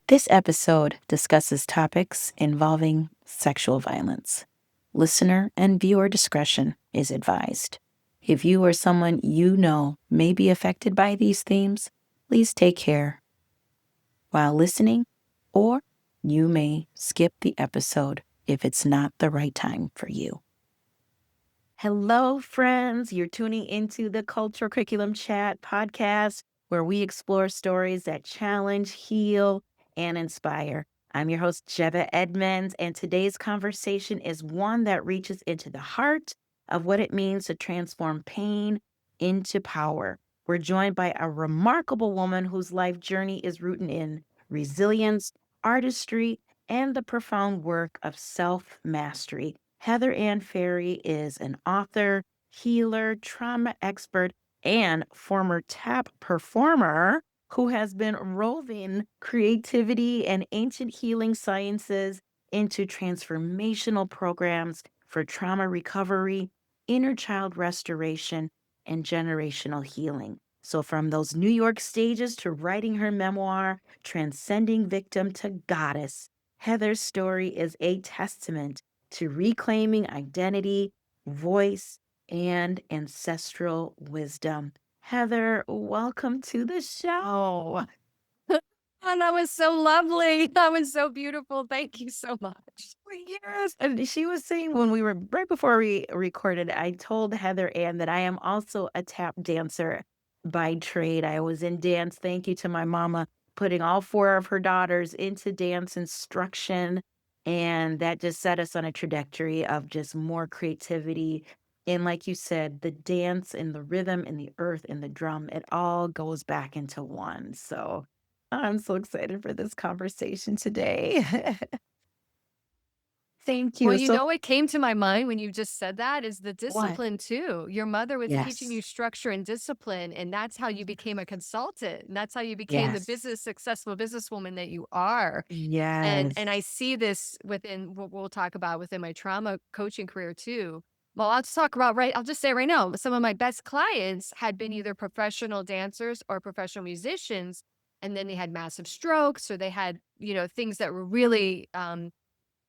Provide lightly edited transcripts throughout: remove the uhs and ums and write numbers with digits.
This episode discusses topics involving sexual violence. Listener and viewer discretion is advised. If you or someone you know may be affected by these themes, please take care while listening, or you may skip the episode if it's not the right time for you. Hello, friends. You're tuning into the Cultural Curriculum Chat podcast, where we explore stories that challenge, heal, and inspire. I'm your host, Jebeh Edmunds, and today's conversation is one that reaches into the heart of what it means to transform pain into power. We're joined by a remarkable woman whose life journey is rooted in resilience, artistry, and the profound work of self-mastery. Heather Ann Ferri is an author, healer, trauma expert, and former tap performer who has been roving creativity and ancient healing sciences into transformational programs for trauma recovery, inner child restoration, and generational healing. So, from those New York stages to writing her memoir, Transcending Victim to Goddess, Heather's story is a testament to reclaiming identity, voice, and ancestral wisdom. Heather, welcome to the show. Oh, that was so lovely. That was so beautiful. Thank you so much. Yes. And she was saying when we were right before we recorded, I told Heather Ann that I am also a tap dancer by trade. I was in dance. Thank you to my mama putting all four of her daughters into dance instruction. And that just set us on a trajectory of just more creativity. And like you said, the dance and the rhythm and the earth and the drum, it all goes back into one. So I'm so excited for this conversation today. Thank Well, you. you So know what came to my mind when you just said that is the what? discipline too. Your mother was teaching you Yes. structure and discipline, and that's how you became a consultant. And that's how you became the Yes. successful businesswoman that you are. And I Yes. see this within what we'll talk about within my trauma coaching career too. Well, I'll just talk about I'll just say right now, some of my best clients had been either professional dancers or professional musicians, and then they had massive strokes, or they had, things that were really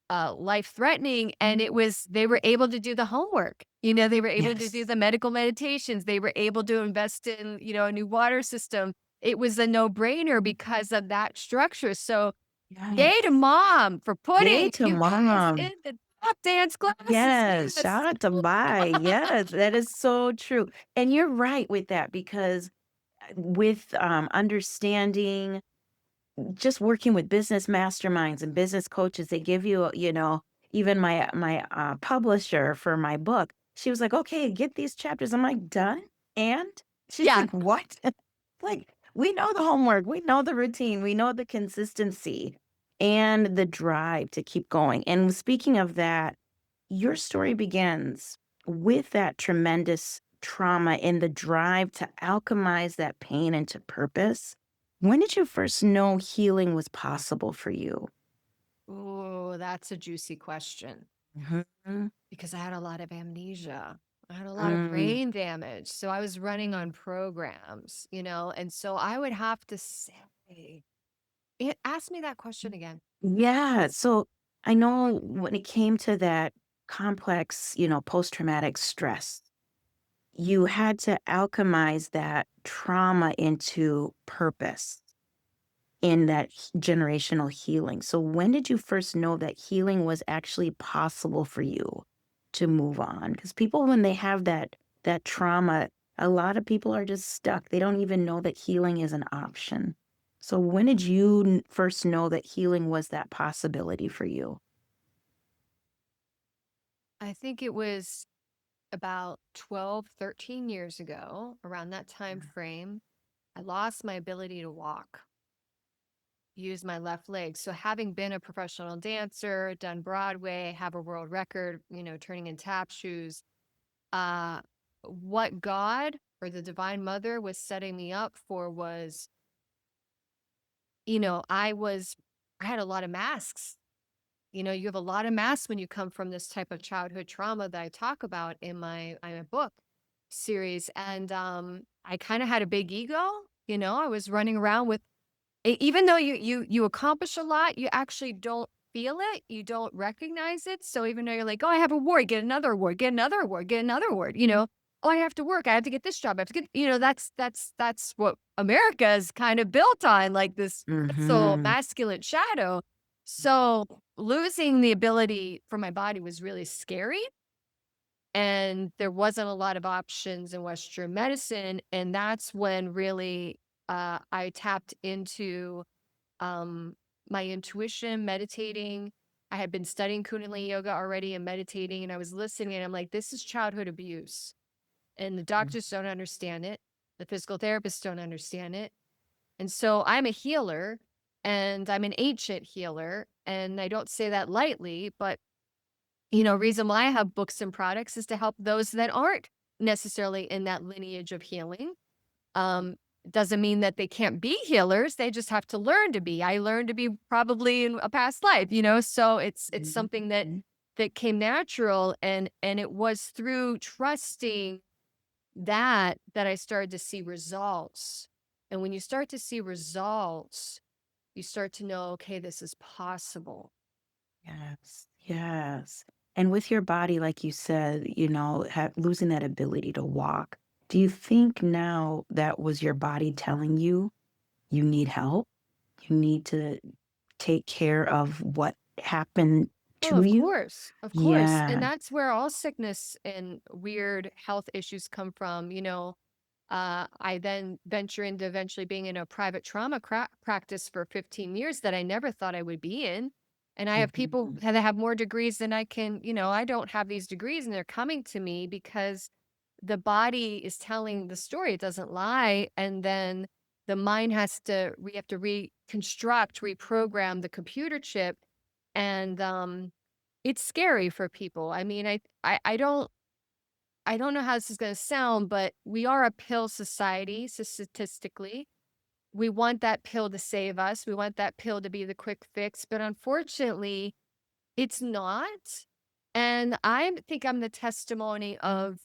life threatening. And they were able to do the homework. They were able to do Yes. the medical meditations. They were able to invest in, a new water system. It was a no brainer because of that structure. So yay to Yes. mom for Yay putting to you guys mom. in the top dance classes. Yes. Yes. Shout out to Bai. Yes, that is so true. And you're right with that because with understanding, just working with business masterminds and business coaches, they give you, even my publisher for my book, she was like, okay, get these chapters. I'm like, done? And she's Yeah. like, what? Like, we know the homework, we know the routine, we know the consistency and the drive to keep going. And speaking of that, your story begins with that tremendous trauma and the drive to alchemize that pain into purpose. When did you first know healing was possible for you? Oh, that's a juicy question Mhm. because I had a lot of amnesia. I had a lot of Mm, brain damage. So I was running on programs, and so I would have to say, ask me that question again. yeah. So I know when it came to that complex, post-traumatic stress, you had to alchemize that trauma into purpose in that generational healing. So when did you first know that healing was actually possible for you to move on? Because people, when they have that trauma, a lot of people are just stuck. They don't even know that healing is an option. So when did you first know that healing was that possibility for you? I think it was about 12, 13 years ago, around that time frame. I lost my ability to walk, use my left leg. So having been a professional dancer, done Broadway, have a world record, turning in tap shoes, uh, what God or the Divine Mother was setting me up for was, I had a lot of masks. You have a lot of masks when you come from this type of childhood trauma that I talk about in my book. series. And I kind of had a big ego. I was running around with, even though you accomplish a lot, you actually don't feel it. You don't recognize it. So even though you're like, oh, I have a award, get another award, get another award, get another award, oh, I have to work. I have to get this job. I have to get, that's what America is kind of built on, like this so Mm-hmm. masculine shadow. So losing the ability for my body was really scary. And there wasn't a lot of options in Western medicine. And that's when really I tapped into my intuition, meditating. I had been studying Kundalini yoga already and meditating, and I was listening, and I'm like, this is childhood abuse. And the doctors don't understand it. The physical therapists don't understand it. And so I'm a healer and I'm an ancient healer. And I don't say that lightly, but reason why I have books and products is to help those that aren't necessarily in that lineage of healing. Um, doesn't mean that they can't be healers. They just have to learn to be. I learned to be probably in a past life, so it's something that came natural, and it was through trusting that I started to see results. And when you start to see results, you start to know, okay, this is possible. Yes, yes. And with your body, like you said, losing that ability to walk, do you think now that was your body telling you you need help? You need to take care of what happened Oh, to of you? course. Of course. And Yeah. that's where all sickness and weird health issues come from. I then venture into eventually being in a private trauma practice for 15 years that I never thought I would be in. And I have people Mhm. that have more degrees than I can, I don't have these degrees and they're coming to me because the body is telling the story. It doesn't lie. And then the mind we have to reconstruct, reprogram the computer chip. And it's scary for people. I mean, I don't know how this is going to sound, but we are a pill society, so statistically. We want that pill to save us. We want that pill to be the quick fix, but unfortunately, it's not. And I think I'm the testimony of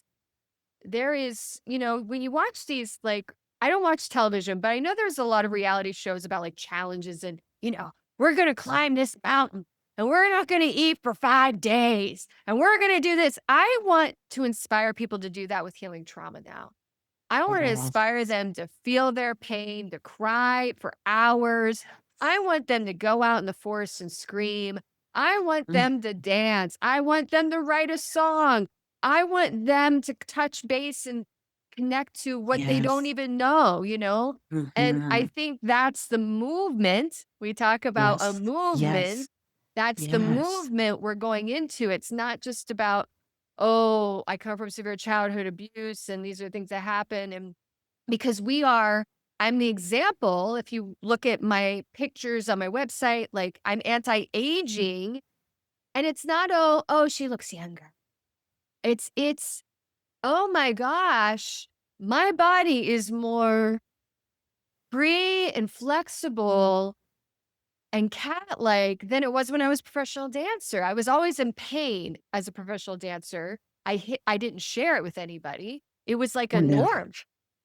there is, when you watch these, like, I don't watch television, but I know there's a lot of reality shows about like challenges and, we're going to climb this mountain and we're not going to eat for 5 days and we're going to do this. I want to inspire people to do that with healing trauma now. I want to Yes. inspire them to feel their pain, to cry for hours. I want them to go out in the forest and scream. I want Mm. them to dance. I want them to write a song. I want them to touch base and connect to what they don't Yes. even know. And I Mhm. think that's the movement. We talk about a Yes. movement. Yes. That's the Yes. movement we're going into. It's not just about, oh, I come from severe childhood abuse and these are things that happen. And because I'm the example. If you look at my pictures on my website, like I'm anti-aging and it's not, oh, she looks younger. It's, oh my gosh, my body is more free and flexible and cat-like than it was when I was a professional dancer. I was always in pain as a professional dancer. I didn't share it with anybody. It was like Oh, a no. norm.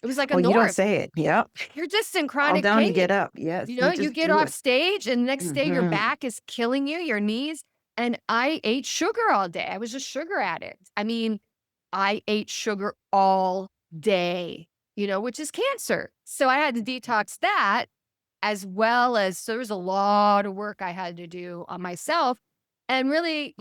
It was like a Oh, you don't norm. say it. Yep. You're just in Fall chronic down, you get pain. up. Yes, you You just get do off it. stage and the next day your Mhm. back is killing you, your knees. And I ate sugar all day. I was a sugar addict. I mean, I ate sugar all day, which is cancer. So I had to detox that as well as so there was a lot of work I had to do on myself. And really,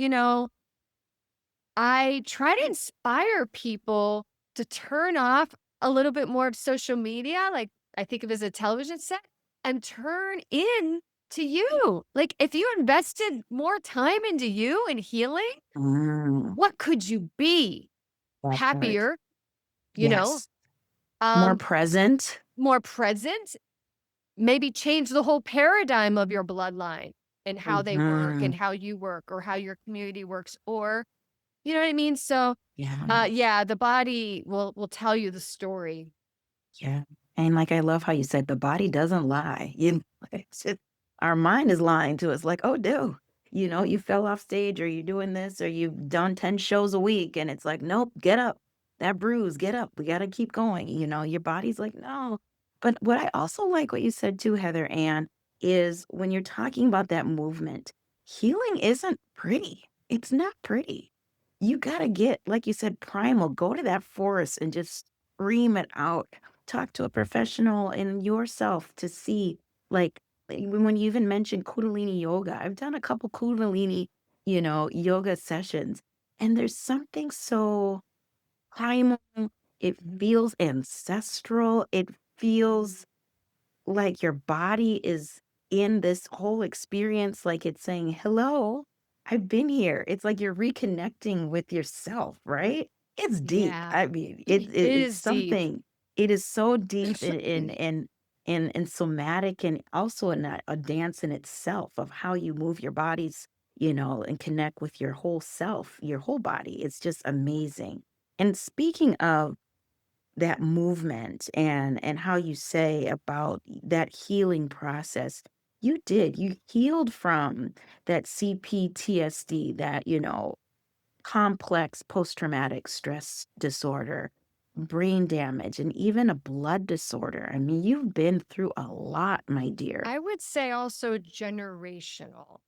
I try to inspire people to turn off a little bit more of social media, like I think of it as a television set, and turn in to you. Like if you invested more time into you and healing, Mm, what could you be? that part. Happier, you know, Yes. More um, present. more present, maybe change the whole paradigm of your bloodline and how they work and Mhm. how you work or how your community works, or you know what I mean? So Yes. yeah, the body will tell you the story. Yeah. And like I love how you said the body doesn't lie. It's just, our mind is lying to us like, oh, do. You fell off stage or you're doing this or you've done 10 shows a week. And it's like, nope, get up. that bruise, get up. We got to keep going. Your body's like, no. But what I also like what you said too, Heather Ann, is when you're talking about that movement, healing isn't pretty. It's not pretty. You got to get, like you said, primal, go to that forest and just scream it out. Talk to a professional in yourself to see, like, when you even mentioned Kundalini yoga, I've done a couple Kundalini, yoga sessions, and there's something so primal, it feels ancestral, it feels like your body is in this whole experience, like it's saying, "Hello, I've been here." It's like you're reconnecting with yourself, right? It's deep. Yeah. I mean, It it's is deep. something it is so deep and somatic and also a dance in itself of how you move your bodies, and connect with your whole self, your whole body. It's just amazing. And speaking of that movement and how you say about that healing process, you healed from that CPTSD, that, complex post-traumatic stress disorder, brain damage, and even a blood disorder. I mean, you've been through a lot, my dear. I would say also generational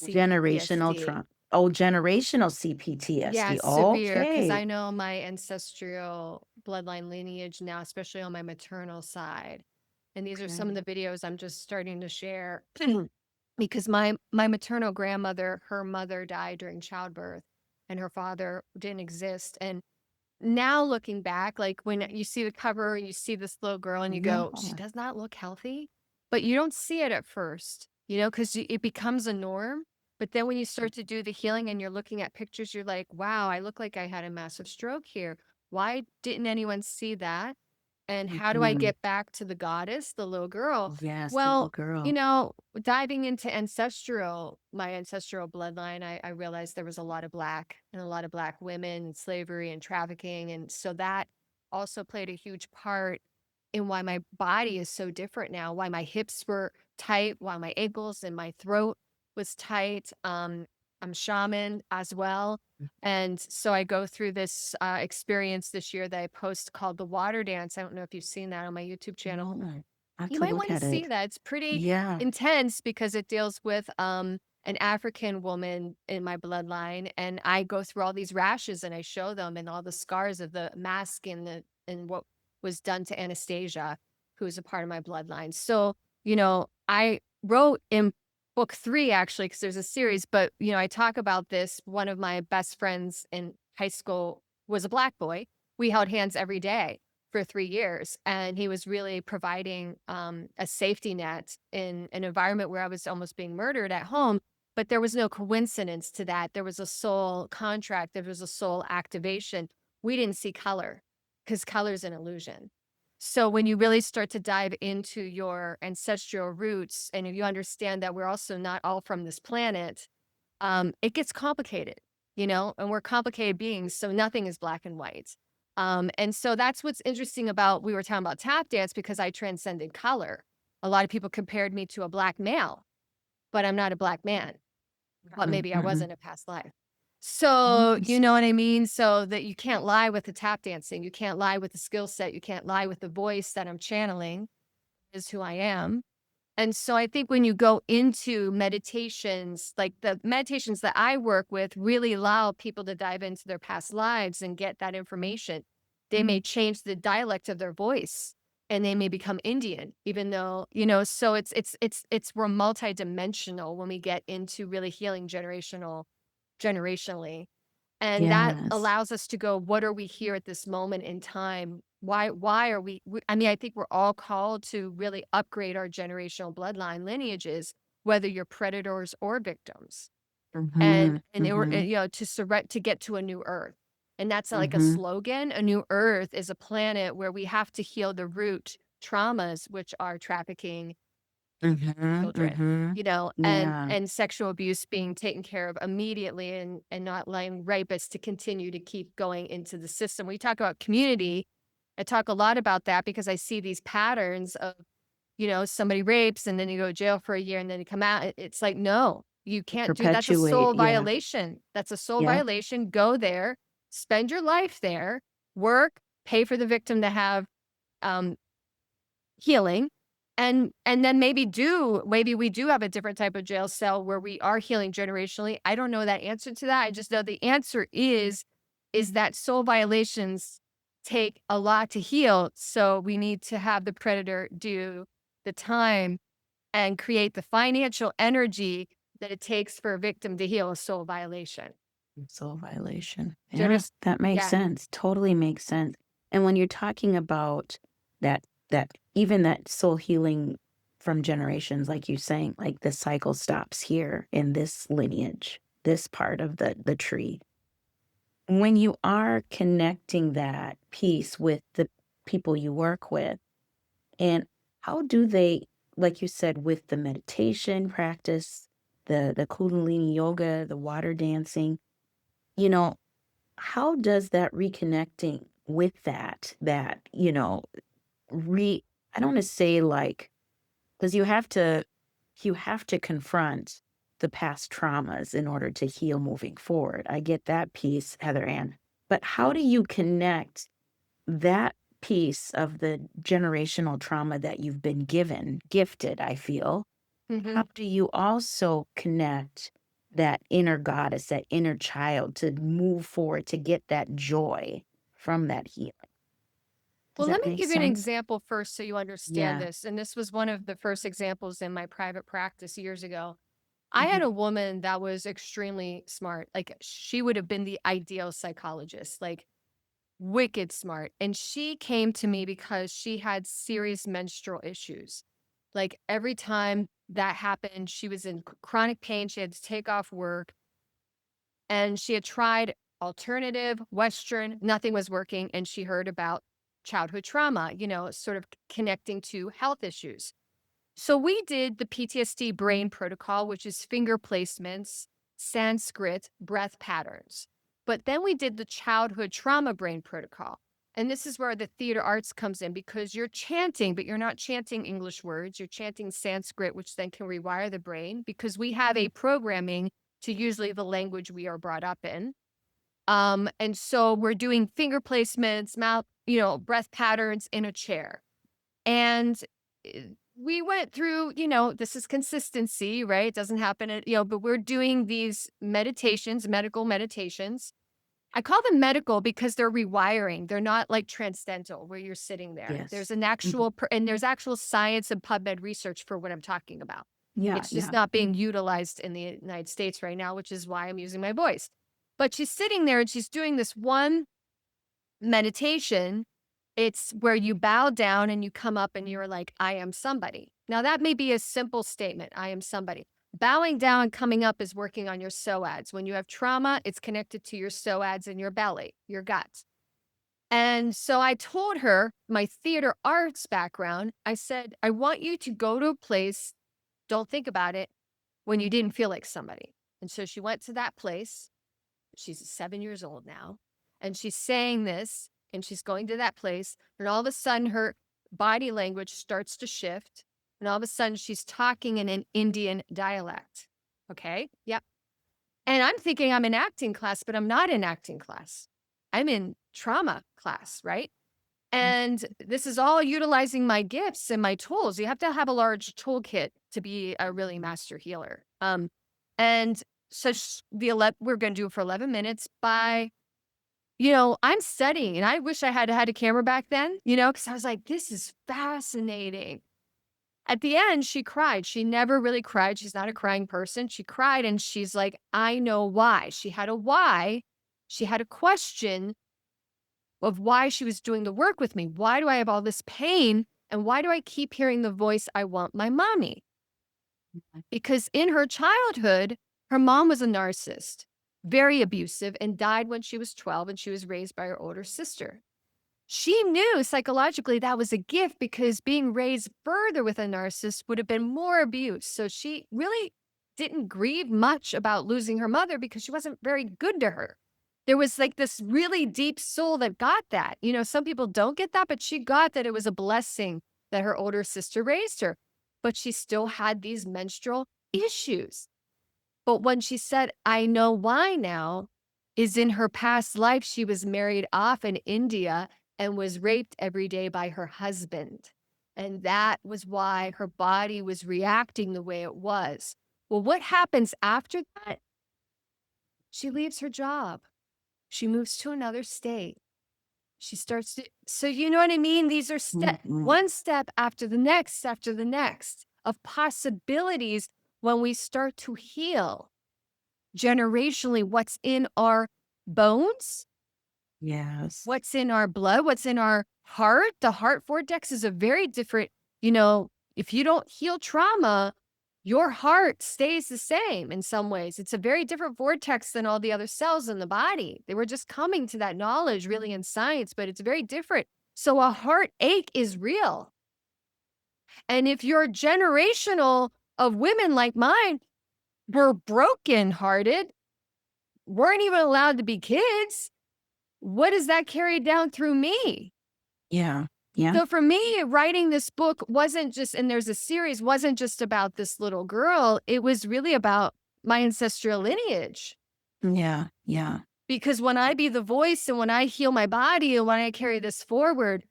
Generational CPTSD. trauma. Oh, generational Yeah, CPTSD. severe, because Okay. I know my ancestral bloodline lineage now, especially on my maternal side. And these are some of Okay. the videos I'm just starting to share because my maternal grandmother, her mother died during childbirth and her father didn't exist. And now looking back, like when you see the cover, you see this little girl and you Yeah. go, she does not look healthy, but you don't see it at first, because it becomes a norm. But then when you start to do the healing and you're looking at pictures, you're like, wow, I look like I had a massive stroke here. Why didn't anyone see that? And how do I Mhm. get back to the goddess, the little girl? Yes, the little Well, girl. diving into my ancestral bloodline, I realized there was a lot of black women, slavery and trafficking. And so that also played a huge part in why my body is so different now, why my hips were tight, why my ankles and my throat was tight. I'm shaman as well. And so I go through this experience this year that I post called the water dance. I don't know if you've seen that on my YouTube channel. No, I have You to might look wanna at see it. that. It's pretty Yeah. intense because it deals with, an African woman in my bloodline, and I go through all these rashes, and I show them and all the scars of the mask and what was done to Anastasia, who is a part of my bloodline. So, I wrote in book 3 actually, because there's a series, but, I talk about this. One of my best friends in high school was a Black boy. We held hands every day for 3 years, and he was really providing, a safety net in an environment where I was almost being murdered at home, but there was no coincidence to that. There was a soul contract, there was a soul activation. We didn't see color because color is an illusion. So when you really start to dive into your ancestral roots, and if you understand that we're also not all from this planet, it gets complicated, and we're complicated beings, so nothing is black and white. And so that's what's interesting about we were talking about tap dance because I transcended color. A lot of people compared me to a black male, but I'm not a black man. But Mm, maybe I was mm-mm. in a past life. So, you Yes. know what I mean? So that you can't lie with the tap dancing. You can't lie with the skill set. You can't lie with the voice that I'm channeling is who I am. And so I think when you go into meditations, like the meditations that I work with really allow people to dive into their past lives and get that information. They may change the dialect of their voice and they may become Indian, even though, so we're multidimensional when we get into really healing generationally. And that Yes. allows us to go, what are we here at this moment in time? Why are I mean, I think we're all called to really upgrade our generational bloodline lineages, whether you're predators or victims. And Mhm, and it were, mhm, to get to a new earth. And that's not like a mhm, slogan. A new earth is a planet where we have to heal the root traumas, which are trafficking, mhm, children, mhm. and Yeah. sexual abuse being taken care of immediately and not allowing rapists to continue to keep going into the system. We talk about community. I talk a lot about that because I see these patterns of, somebody rapes and then you go to jail for a year and then you come out. It's like, no, you can't do that's a Perpetuate, soul yeah. violation. That's a soul Yep. violation. Go there, spend your life there. work, pay for the victim to have healing, and then maybe we do have a different type of jail cell where we are healing generationally. I don't know that answer to that. I just know the answer is that soul violations take a lot to heal. So we need to have the predator do the time and create the financial energy that it takes for a victim to heal a soul violation. Soul violation. Do you Yeah, understand? that makes Yeah. sense. Totally makes sense. And when you're talking about that even that soul healing from generations, like you're saying, like the cycle stops here in this lineage, this part of the tree. When you are connecting that piece with the people you work with, and how do they, like you said, with the meditation practice, the Kundalini yoga, the water dancing, you know, how does that reconnecting with that, re I don't wanna say, like, because you have to confront the past traumas in order to heal moving forward. I get that piece, Heather Ann. But how do you connect that piece of the generational trauma that you've been gifted, I feel? How Mhm. do you also connect that inner goddess, that inner child to move forward, to get that joy from that healing? Does Well, let that me make give you an sense? example first so you understand Yeah. this. And this was one of the first examples in my private practice years ago. I had Mhm. a woman that was extremely smart. Like, she would have been the ideal psychologist, like wicked smart. And she came to me because she had serious menstrual issues. Like, every time that happened, she was in chronic pain. She had to take off work. And she had tried alternative, Western, nothing was working. And she heard about childhood trauma, sort of connecting to health issues. So we did the PTSD brain protocol, which is finger placements, Sanskrit, breath patterns. But then we did the childhood trauma brain protocol. And this is where the theater arts comes in, because you're chanting, but you're not chanting English words. You're chanting Sanskrit, which then can rewire the brain, because we have a programming to usually the language we are brought up in. And so we're doing finger placements, mouth, breath patterns in a chair. And we went through, this is consistency, right? It doesn't happen but we're doing these meditations, medical meditations. I call them medical because they're rewiring. They're not like transcendental where you're sitting there. There's Yes. an Mhm. actual, and there's actual science and PubMed research for what I'm talking about. Yeah, It's just yeah. not being utilized in the United States right now, which is why I'm using my voice. But she's sitting there and she's doing this one meditation. It's where you bow down and you come up and you're like, I am somebody. Now, that may be a simple statement, I am somebody. Bowing down, coming up is working on your psoas. When you have trauma, it's connected to your psoas in your belly, your gut. And so I told her my theater arts background. I said, I want you to go to a place, don't think about it, when you didn't feel like somebody. And so she went to that place. She's 7 years old now. And she's saying this and she's going to that place. And all of a sudden, her body language starts to shift. And all of a sudden, she's talking in an Indian dialect. Okay. Yep. And I'm thinking I'm in acting class, but I'm not in acting class. I'm in trauma class. Right. Mm. And this is all utilizing my gifts and my tools. You have to have a large toolkit to be a really master healer. And such we're going to do it for 11 minutes by, I'm studying, and I wish I had had a camera back then, because I was like, this is fascinating. At the end, she cried. She never really cried. She's not a crying person. She cried and she's like, I know why. She had a why. She had a question of why she was doing the work with me. Why do I have all this pain? And why do I keep hearing the voice, I want my mommy? Because in her childhood, her mom was a narcissist, very abusive, and died when she was 12, and she was raised by her older sister. She knew psychologically that was a gift because being raised further with a narcissist would have been more abuse. So she really didn't grieve much about losing her mother because she wasn't very good to her. There was like this really deep soul that got that. Some people don't get that, but she got that it was a blessing that her older sister raised her. But she still had these menstrual issues. But when she said, I know why now, is in her past life, she was married off in India and was raped every day by her husband. And that was why her body was reacting the way it was. Well, what happens after that? She leaves her job. She moves to another state. She starts to, so you know what I mean? These are Mhm. one step after the next of possibilities when we start to heal generationally what's in our bones, Yes. what's in our blood, what's in our heart. The heart vortex is a very different, if you don't heal trauma, your heart stays the same in some ways. It's a very different vortex than all the other cells in the body. They were just coming to that knowledge really in science, but it's very different. So a heartache is real. And if you're generational of women like mine were brokenhearted, weren't even allowed to be kids, what does that carry down through me? Yeah. Yeah. So for me, writing this book wasn't just, and there's a series, wasn't just about this little girl. It was really about my ancestral lineage. Yeah. Yeah. Because when I be the voice and when I heal my body and when I carry this forward,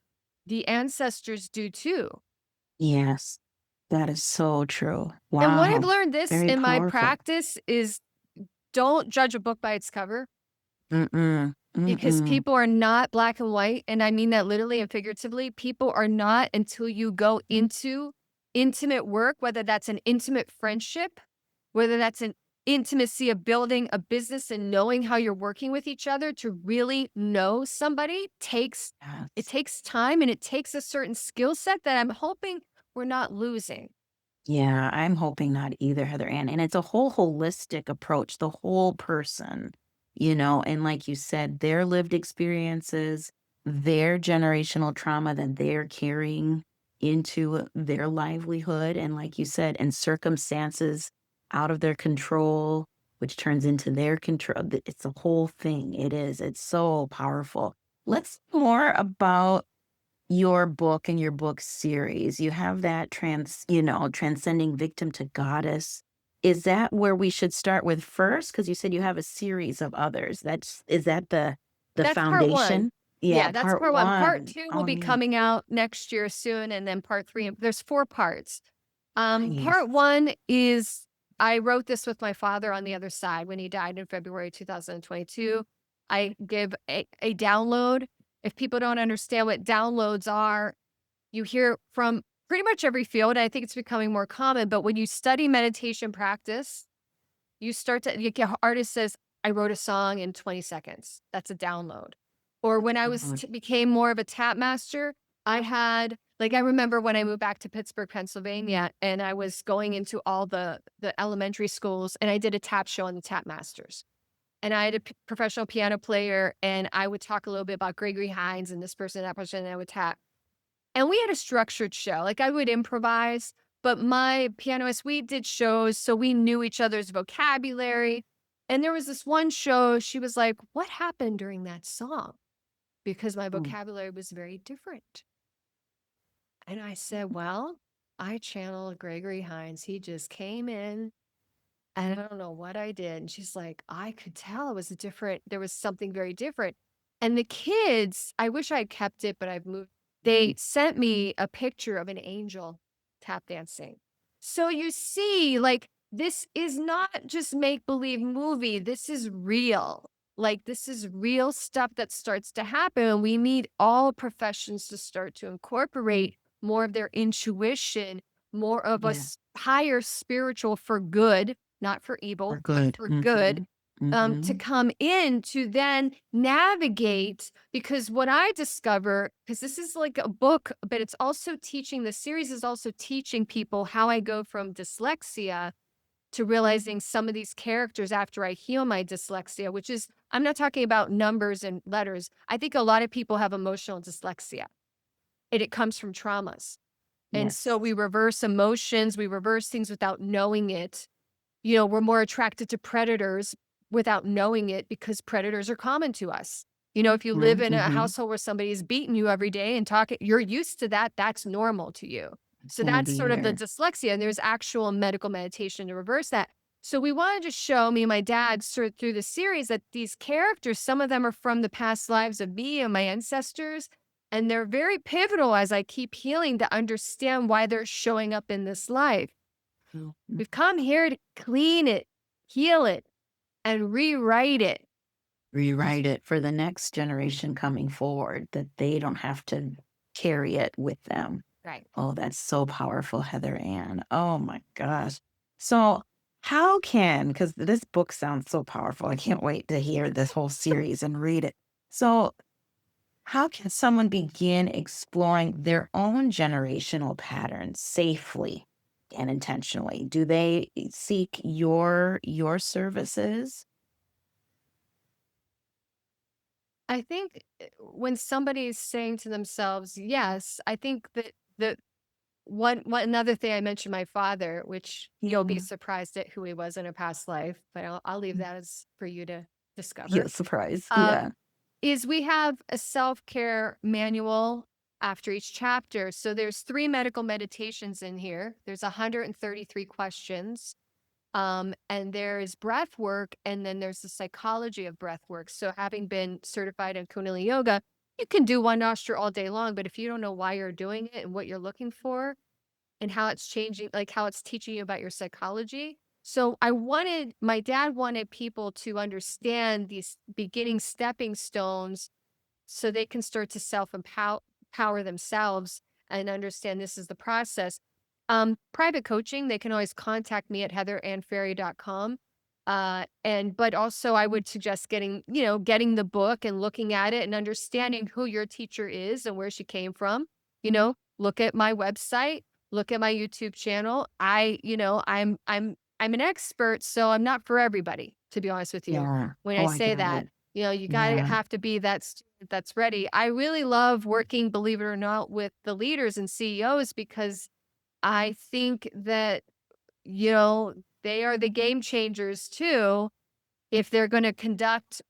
the ancestors do too. Yes. That is so true. And what I've Wow. learned this Very in my powerful. practice is don't judge a book by its cover. Mm-mm. Because Mm-mm. people are not black and white, and I mean that literally and figuratively. People are not until you go into intimate work, whether that's an intimate friendship, whether that's an intimacy of building a business and knowing how you're working with each other to really know somebody it Yes. takes time and it takes a certain skill set that I'm hoping we're not losing. Yeah, I'm hoping not either, Heather Ann. And it's a whole holistic approach, the whole person, and like you said, their lived experiences, their generational trauma that they're carrying into their livelihood. And like you said, and circumstances out of their control, which turns into their control. It's a whole thing. It is. It's so powerful. Let's more about your book and your book series. You have that transcending victim to goddess. Is that where we should start with first? Because you said you have a series of others. Is that the That's part one. foundation? Yeah, Yeah, that's part part one. Part one. two will Oh, be neat. coming out next year soon, and then part three. There's four parts. Nice. Part one is I wrote this with my father on the other side when he died in February 2022. I give a download. If people don't understand what downloads are, you hear from pretty much every field. I think it's becoming more common, but when you study meditation practice, you start to, like, an artist says, I wrote a song in 20 seconds. That's a download. Or when I was Mhm. became more of a tap master, I remember when I moved back to Pittsburgh, Pennsylvania, and I was going into all the elementary schools, and I did a tap show on the tap masters. And I had a professional piano player, and I would talk a little bit about Gregory Hines and this person, that person, and I would tap. And we had a structured show. Like, I would improvise, but my pianist, we did shows, so we knew each other's vocabulary. And there was this one show, she was like, "What happened during that song?" Because my Mm. vocabulary was very different. And I said, "Well, I channeled Gregory Hines. He just came in and I don't know what I did." And she's like, "I could tell it was there was something very different." And the kids, I wish I kept it, but I've moved. They sent me a picture of an angel tap dancing. So you see, like, this is not just make believe movie. This is real. Like, this is real stuff that starts to happen. And we need all professions to start to incorporate more of their intuition, more of Yeah, higher spiritual for good, not for we're evil, but good. for good, Hmm. to Hmm. come in to then navigate. Because what I discover, because this is like a book, but it's also teaching, the series is also teaching people how I go from dyslexia to realizing some of these characters after I heal my dyslexia, which is, I'm not talking about numbers and letters. I think a lot of people have emotional dyslexia and it comes from traumas. And so Yes. we reverse emotions, we reverse things without knowing it. We're more attracted to predators without knowing it because predators are common to us. If you live in a Mm-hmm. household where somebody's beating you every day and talking, you're used to that. That's normal to you. So Gonna that's be sort of the here. dyslexia. And there's actual medical meditation to reverse that. So we wanted to show me and my dad sort of through the series that these characters, some of them are from the past lives of me and my ancestors, and they're very pivotal as I keep healing to understand why they're showing up in this life. Mhm. We've come here to clean it, heal it, and rewrite it. Rewrite it for the next generation coming forward, that they don't have to carry it with them. Right. Oh, that's so powerful, Heather Ann. Oh my gosh. So, how can, because this book sounds so powerful, I can't wait to hear this whole series and read it. So, how can someone begin exploring their own generational patterns safely and intentionally? Do they seek your services? I think when somebody is saying to themselves, yes, I think that the one another thing I mentioned my father, which you'll be Yeah. surprised at who he was in a past life, but I'll leave that as for you to Yeah, discover. surprise. Um, Yeah. is we have a self-care manual after each chapter. So there's 3 medical meditations in here. There's 133 questions. And there is breath work, and then there's the psychology of breath work. So having been certified in Kundalini yoga, you can do one nostril all day long, but if you don't know why you're doing it and what you're looking for and how it's changing, like how it's teaching you about your psychology. So my dad wanted people to understand these beginning stepping stones so they can start to power themselves and understand this is the process. Private coaching, they can always contact me at heatherannferri.com. But also I would suggest getting the book and looking at it and understanding who your teacher is and where she came from. Look at my website, look at my YouTube channel. I'm an expert, so I'm not for everybody, to be honest with you. Yeah. When I Oh, I say got that, it. you gotta Yeah. have to be that student that's ready. I really love working, believe it or not, with the leaders and CEOs because I think that, you know, they are the game changers too if they're gonna conduct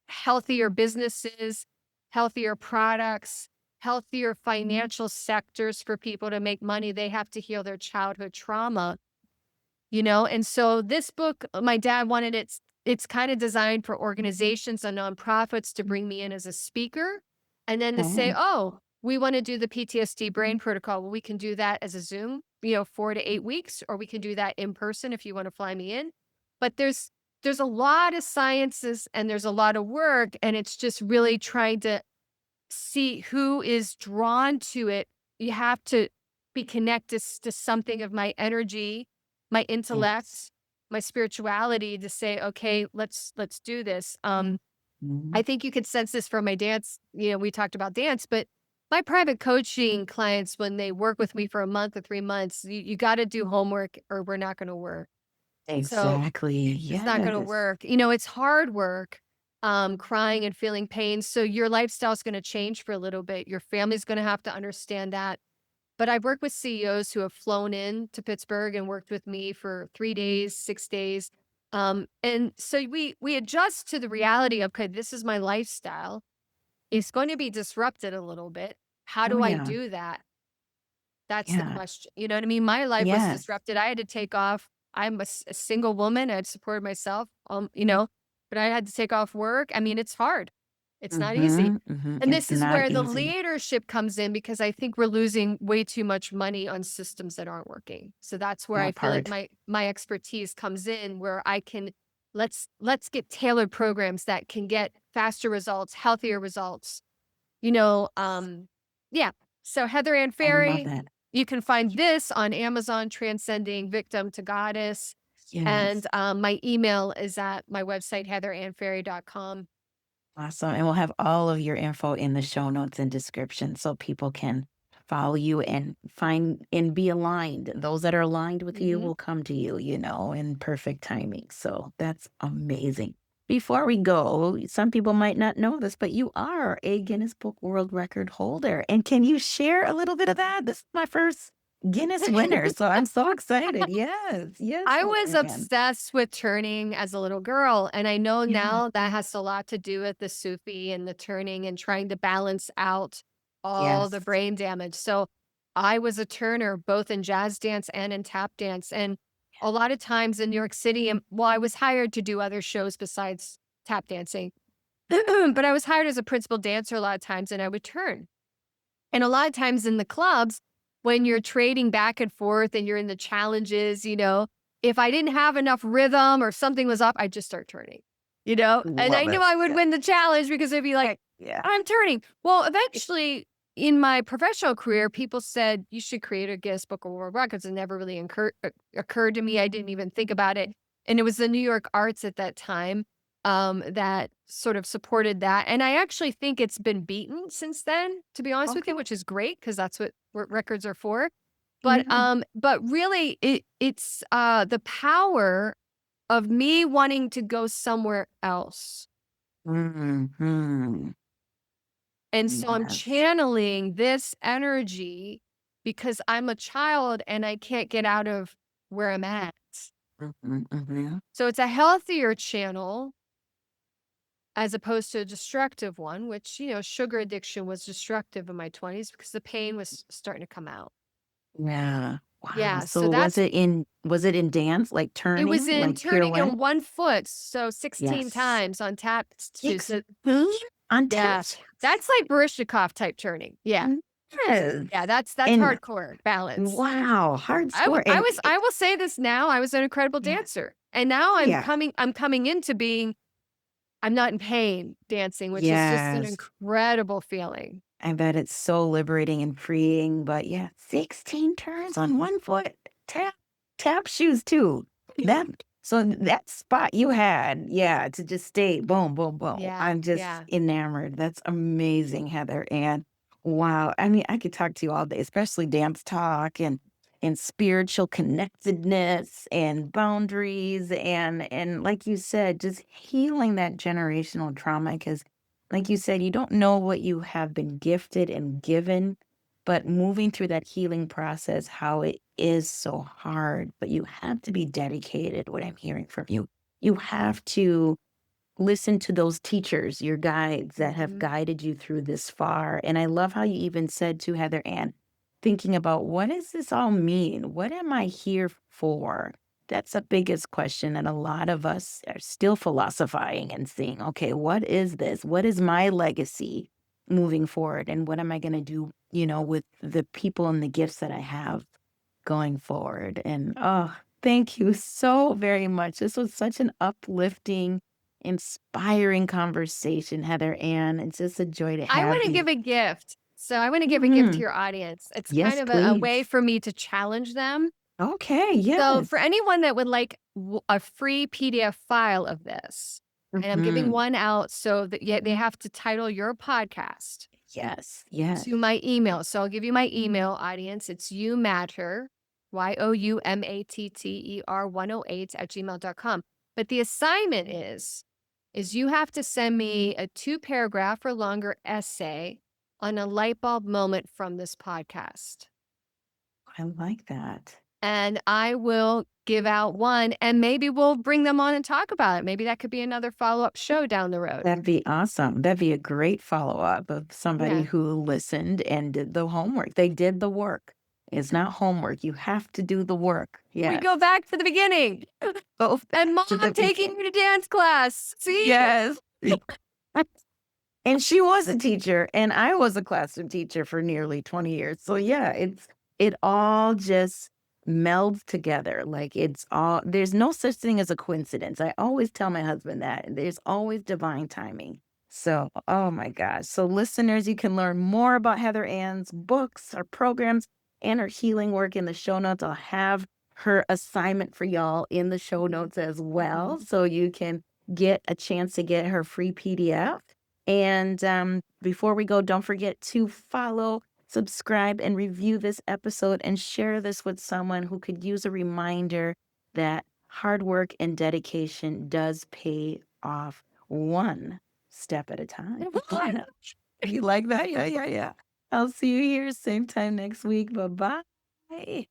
healthier businesses, healthier products, healthier financial sectors for people to make money. They have to heal their childhood trauma. And so this book, my dad wanted it's kind of designed for organizations and nonprofits to bring me in as a speaker and then to say, Okay. oh, we want to do the PTSD brain protocol. Well, we can do that as a Zoom, 4 to 8 weeks, or we can do that in person if you want to fly me in. But there's a lot of sciences and there's a lot of work, and it's just really trying to see who is drawn to it. You have to be connected to something of my energy, my Yes. intellect, my spirituality to say, okay, let's do this. I Mhm. think you could sense this from my dance. We talked about dance, but my private coaching clients, when they work with me for a month or 3 months, you got to do homework or we're not going to work. So Exactly. it's not gonna Yes. work. It's hard work, crying and feeling pain, so your lifestyle's gonna change for a little bit. Your family's gonna have to understand that. But I've worked with CEOs who have flown in to Pittsburgh and worked with me for 3 days, 6 days. And so we adjust to the reality of, "Okay, this is my lifestyle. It's going to be disrupted a little bit. How Oh, do I yeah. do that?" That's the Yeah. question. You know what I mean? My life was Yes. disrupted. I had to take off. I'm a single woman. I'd supported myself, but I had to take off work. I mean, it's hard. It's not easy. Mhm. Mhm. And It's this is not where the easy. leadership comes in because I think we're losing way too much money on systems that aren't working. So that's where I That feel like part. my expertise comes in where I can let's get tailored programs that can get faster results, healthier results, you know, yeah. So Heather Ann I love Ferri, that. you can find this on Amazon, Transcending Victim to Goddess. And Yes. my email is at my website, heatherannferri.com. Awesome. And we'll have all of your info in the show notes and description so people can follow you and find and be aligned. Those that are aligned with you Hmm. will come to you, in perfect timing. So that's amazing. Before we go, some people might not know this, but you are a Guinness Book World Record holder. And can you share a little bit of that? This is my first Guinness winner. So I'm so excited. Yes. Yes, I was Heather Ann. obsessed with turning as a little girl. And I know Yeah. now that has a lot to do with the Sufi and the turning and trying to balance out all the Yes. brain damage. So I was a turner both in jazz dance and in tap dance. And a lot of times in New York City, and well, I was hired to do other shows besides tap dancing, but I was hired as a principal dancer a lot of times, and I would turn. And a lot of times in the clubs, when you're trading back and forth and you're in the challenges, if I didn't have enough rhythm or something was up, I'd just start turning, and I Love knew it. I would win the challenge because it'd be like, Yeah. I'm turning. Well, eventually in my professional career, people said, you should create a Guinness Book of World Records. It never really occurred to me. I didn't even think about it. And it was the New York Arts at that time that sort of supported that. And I actually think it's been beaten since then, to be honest with you, Okay. which is great because that's what records are for. Yeah. But really it's the power of me wanting to go somewhere else. Mhm. And so I'm Yes. channeling this energy because I'm a child and I can't get out of where I'm at. Mhm, mhm. So it's a healthier channel as opposed to a destructive one, which, sugar addiction was destructive in my 20s because the pain was starting to come out. Yeah. Wow. Yeah. So So was it in dance, like it was turning, in like turning pirouette? in 1 foot. So 16 Yes. times on tap. On tap Yeah. dance. That's like Barishnikov type turning. Yeah. Yes. Yeah. That's And hardcore balance. wow, hardcore and I will say this now, I was an incredible yeah. dancer. And now Yeah. I'm coming into being I'm not in pain dancing, which is just an Yes. incredible feeling. I bet it's so liberating and freeing, but yeah, 16 turns on one foot. Tap shoes too. That so that spot you had, yeah, to just stay boom, boom, boom. Yeah, I'm just yeah. enamored. That's amazing, Heather. And wow, I mean, I could talk to you all day, especially dance talk and spiritual connectedness and boundaries and like you said, just healing that generational trauma because like you said, you don't know what you have been gifted and given, but moving through that healing process, how it is so hard, but you have to be dedicated, what I'm hearing from you. You have to listen to those teachers, your guides that have Mhm. guided you through this far. And I love how you even said to Heather Ann, thinking about what does this all mean? What am I here for? That's the biggest question. And a lot of us are still philosophizing and saying, okay, what is this? What is my legacy moving forward? And what am I going to do, with the people and the gifts that I have going forward? And oh, thank you so very much. This was such an uplifting, inspiring conversation, Heather Ann. It's just a joy to I have wanna you. give a gift. So I wanna give a gift to Mhm. your audience. It's kind Yes, of a way please. for me to challenge them. Okay, So yes. for anyone that would like a free PDF file of this, and I'm giving Mhm. one out so that they have to title your podcast Yes, yes. to my email. So I'll give you my email audience. It's youmatter, youmatter 108 at gmail.com. But the assignment is you have to send me a 2-paragraph or longer essay on a light bulb moment from this podcast. I like that. And I will give out one and maybe we'll bring them on and talk about it. Maybe that could be another follow-up show down the road. That'd be awesome. That'd be a great follow-up of somebody Yeah. who listened and did the homework. They did the work. It's not homework. You have to do the work. We go Yes. back to the beginning. Go And back to mom the taking beginning. you to dance class. See? Yes. And she was a teacher, and I was a classroom teacher for nearly 20 years. So yeah, it all just melds together. Like it's all there's no such thing as a coincidence. I always tell my husband that. There's always divine timing. So, oh my gosh. So listeners, you can learn more about Heather Ann's books, her programs, and her healing work in the show notes. I'll have her assignment for y'all in the show notes as well. So you can get a chance to get her free PDF. And before we go, don't forget to follow, subscribe, and review this episode and share this with someone who could use a reminder that hard work and dedication does pay off one step at a time. You like that? Yeah, yeah, yeah. I'll see you here same time next week. Bye bye.